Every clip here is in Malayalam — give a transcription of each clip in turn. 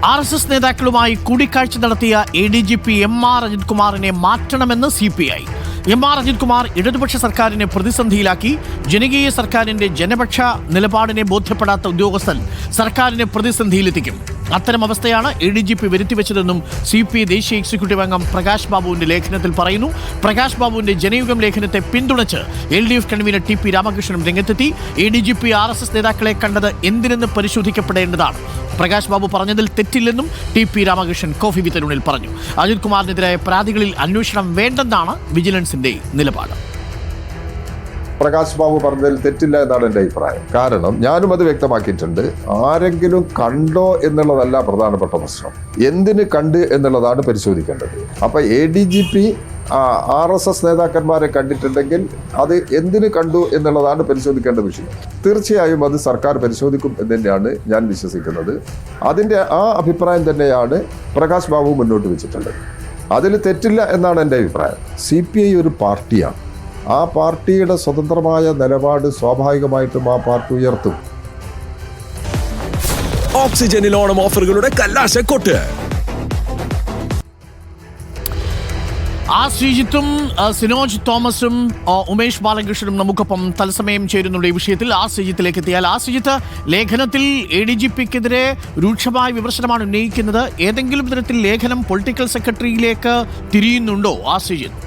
RSS നേതാക്കളുമായി കൂടിക്കാഴ്ച നടത്തിയ ADGP MR അജിത് കുമാറിനെ മാറ്റണമെന്ന് CPI. MR അജിത് കുമാർ ഇടതുപക്ഷ സർക്കാരിനെ പ്രതിസന്ധിയിലാക്കി. ജനകീയ സർക്കാരിന്റെ ജനപക്ഷ നിലപാടിനെ ബോധ്യപ്പെടാത്ത ഉദ്യോഗസ്ഥൻ സർക്കാരിനെ പ്രതിസന്ധിയിലെത്തിക്കും. അത്തരം അവസ്ഥയാണ് ADGP വരുത്തിവെച്ചതെന്നും CPI ദേശീയ എക്സിക്യൂട്ടീവ് അംഗം പ്രകാശ് ബാബുവിന്റെ ലേഖനത്തിൽ പറയുന്നു. പ്രകാശ് ബാബുവിന്റെ ജനയുഗം ലേഖനത്തെ പിന്തുണച്ച് LDF കൺവീനർ TP രാമകൃഷ്ണനും രംഗത്തെത്തി. ADGP RSS നേതാക്കളെ കണ്ടത് എന്തിനെന്ന് പരിശോധിക്കപ്പെടേണ്ടതാണ്. പ്രകാശ് ബാബു പറഞ്ഞതിൽ തെറ്റില്ലെന്നും TP രാമകൃഷ്ണൻ കോഫി വിത്ത് അരുണിൽ പറഞ്ഞു. അജിത് കുമാറിനെതിരായ പരാതികളിൽ അന്വേഷണം വേണ്ടെന്നാണ് വിജിലൻസിന്റെ നിലപാട്. പ്രകാശ് ബാബു പറഞ്ഞതിൽ തെറ്റില്ല എന്നാണ് എൻ്റെ അഭിപ്രായം. കാരണം ഞാനും അത് വ്യക്തമാക്കിയിട്ടുണ്ട്. ആരെങ്കിലും കണ്ടോ എന്നുള്ളതല്ല പ്രധാനപ്പെട്ട പ്രശ്നം, എന്തിന് കണ്ട് എന്നുള്ളതാണ് പരിശോധിക്കേണ്ടത്. അപ്പം ADGP RSS നേതാക്കന്മാരെ കണ്ടിട്ടുണ്ടെങ്കിൽ അത് എന്തിന് കണ്ടു എന്നുള്ളതാണ് പരിശോധിക്കേണ്ട വിഷയം. തീർച്ചയായും അത് സർക്കാർ പരിശോധിക്കും എന്ന് തന്നെയാണ് ഞാൻ വിശ്വസിക്കുന്നത്. അതിൻ്റെ ആ അഭിപ്രായം തന്നെയാണ് പ്രകാശ് ബാബു മുന്നോട്ട് വെച്ചിട്ടുള്ളത്. അതിൽ തെറ്റില്ല എന്നാണ് എൻ്റെ അഭിപ്രായം. CPI ഒരു പാർട്ടിയാണ്. ആ പാർട്ടിയുടെ സ്വതന്ത്രമായ നിലപാട് സ്വാഭാവികമായിട്ടും ആ പാർട്ടി ഉയർത്തും. ഓക്സിജനിൽ ഓണം ഓഫറുകളുടെ കല്ലാശക്കൊട്ട്. ശ്രീജിത്തും സിനോജ് തോമസും ഉമേഷ് ബാലകൃഷ്ണനും നമുക്കൊപ്പം തത്സമയം ചേരുന്നുണ്ട് ഈ വിഷയത്തിൽ. ശ്രീജിത്തിലേക്ക് എത്തിയാൽ, ശ്രീജിത്ത്, ലേഖനത്തിൽ ADGPക്കെതിരെ രൂക്ഷമായ വിമർശനമാണ് ഉന്നയിക്കുന്നത്. ഏതെങ്കിലും തരത്തിൽ ലേഖനം പൊളിറ്റിക്കൽ സെക്രട്ടറിയിലേക്ക് തിരിയുന്നുണ്ടോ ശ്രീജിത്ത്?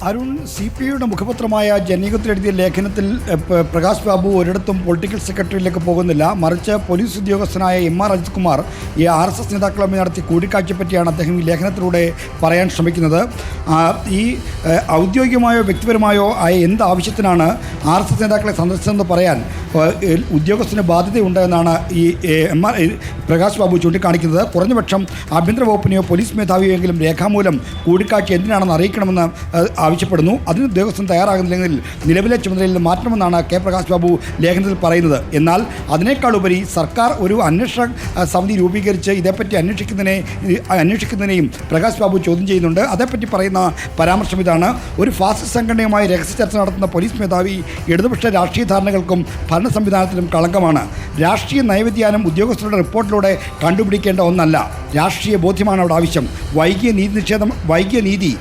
അരുൺ, CPIയുടെ മുഖപത്രമായ ജനയുഗത്തിലെഴുതിയ ലേഖനത്തിൽ പ്രകാശ് ബാബു ഒരിടത്തും പൊളിറ്റിക്കൽ സെക്രട്ടറിയിലേക്ക് പോകുന്നില്ല. മറിച്ച് പോലീസ് ഉദ്യോഗസ്ഥനായ MR അജിത് കുമാർ ഈ RSS നേതാക്കളുമായി നടത്തിയ കൂടിക്കാഴ്ചയെ പറ്റിയാണ് അദ്ദേഹം ഈ ലേഖനത്തിലൂടെ പറയാൻ ശ്രമിക്കുന്നത്. ഈ ഔദ്യോഗികമായോ വ്യക്തിപരമായോ ആയ എന്ത് ആവശ്യത്തിനാണ് RSS നേതാക്കളെ സന്ദർശിച്ചതെന്ന് പറയാൻ ഉദ്യോഗസ്ഥന് ബാധ്യതയുണ്ട് എന്നാണ് ഈ പ്രകാശ് ബാബു ചൂണ്ടിക്കാണിക്കുന്നത്. കുറഞ്ഞപക്ഷം ആഭ്യന്തര വകുപ്പിനെയോ പോലീസ് മേധാവിയെങ്കിലും രേഖാമൂലം കൂടിക്കാഴ്ച എന്തിനാണെന്ന് അറിയിക്കണമെന്ന് ആവശ്യപ്പെടുന്നു. അതിന് ഉദ്യോഗസ്ഥൻ തയ്യാറാകുന്നില്ലെങ്കിൽ നിലവിലെ ചുമതലയിൽ നിന്ന് മാറ്റണമെന്നാണ് പ്രകാശ് ബാബു ലേഖനത്തിൽ പറയുന്നത്. എന്നാൽ അതിനേക്കാൾ ഉപരി സർക്കാർ ഒരു അന്വേഷണ സമിതി രൂപീകരിച്ച് ഇതേപ്പറ്റി അന്വേഷിക്കുന്നതിനെയും പ്രകാശ് ബാബു ചോദ്യം ചെയ്യുന്നുണ്ട്. അതേപ്പറ്റി പറയുന്ന പരാമർശം ഇതാണ്: ഒരു ഫാസിസ്റ്റ് സംഘടനയുമായി രഹസ്യ ചർച്ച നടത്തുന്ന പോലീസ് മേധാവി ഇടതുപക്ഷ രാഷ്ട്രീയ ധാരണകൾക്കും ഭരണ സംവിധാനത്തിലും കളങ്കമാണ്. രാഷ്ട്രീയ നയവ്യതിയാനം ഉദ്യോഗസ്ഥരുടെ റിപ്പോർട്ടിലൂടെ കണ്ടുപിടിക്കേണ്ട ഒന്നല്ല, രാഷ്ട്രീയ ബോധ്യമാണ് അവിടെ ആവശ്യം. വൈകിയ നീതി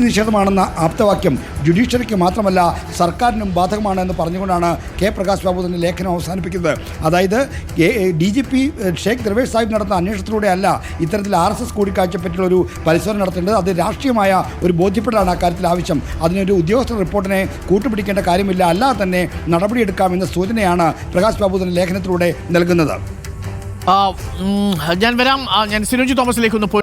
നിഷേധമാണെന്ന ആപ്തവാക്യം ജുഡീഷ്യറിക്ക് മാത്രമല്ല സർക്കാരിനും ബാധകമാണ് എന്ന് പറഞ്ഞുകൊണ്ടാണ് പ്രകാശ് ബാബു തന്നെ ലേഖനം അവസാനിപ്പിക്കുന്നത്. അതായത് DGP ഷേഖ് ദർവേഷ് സാഹിബ് നടത്തുന്ന അന്വേഷണത്തിലൂടെ അല്ല ഇത്തരത്തിൽ RSS കൂടിക്കാഴ്ച പറ്റിയുള്ള ഒരു പരിശോധന നടത്തേണ്ടത്. അത് രാഷ്ട്രീയമായ ഒരു ബോധ്യപ്പെടാണ് അക്കാര്യത്തിൽ ആവശ്യം. അതിനൊരു ഉദ്യോഗസ്ഥ റിപ്പോർട്ടിനെ കൂട്ടുപിടിക്കേണ്ട കാര്യമില്ല, അല്ലാതെ തന്നെ നടപടിയെടുക്കാമെന്ന സൂചനയാണ് പ്രകാശ് ബാബു തന്നെ ലേഖനത്തിലൂടെ നൽകുന്നത്. ഞാൻ സിനോജ് തോമസിലേക്ക് ഒന്ന് പോയി.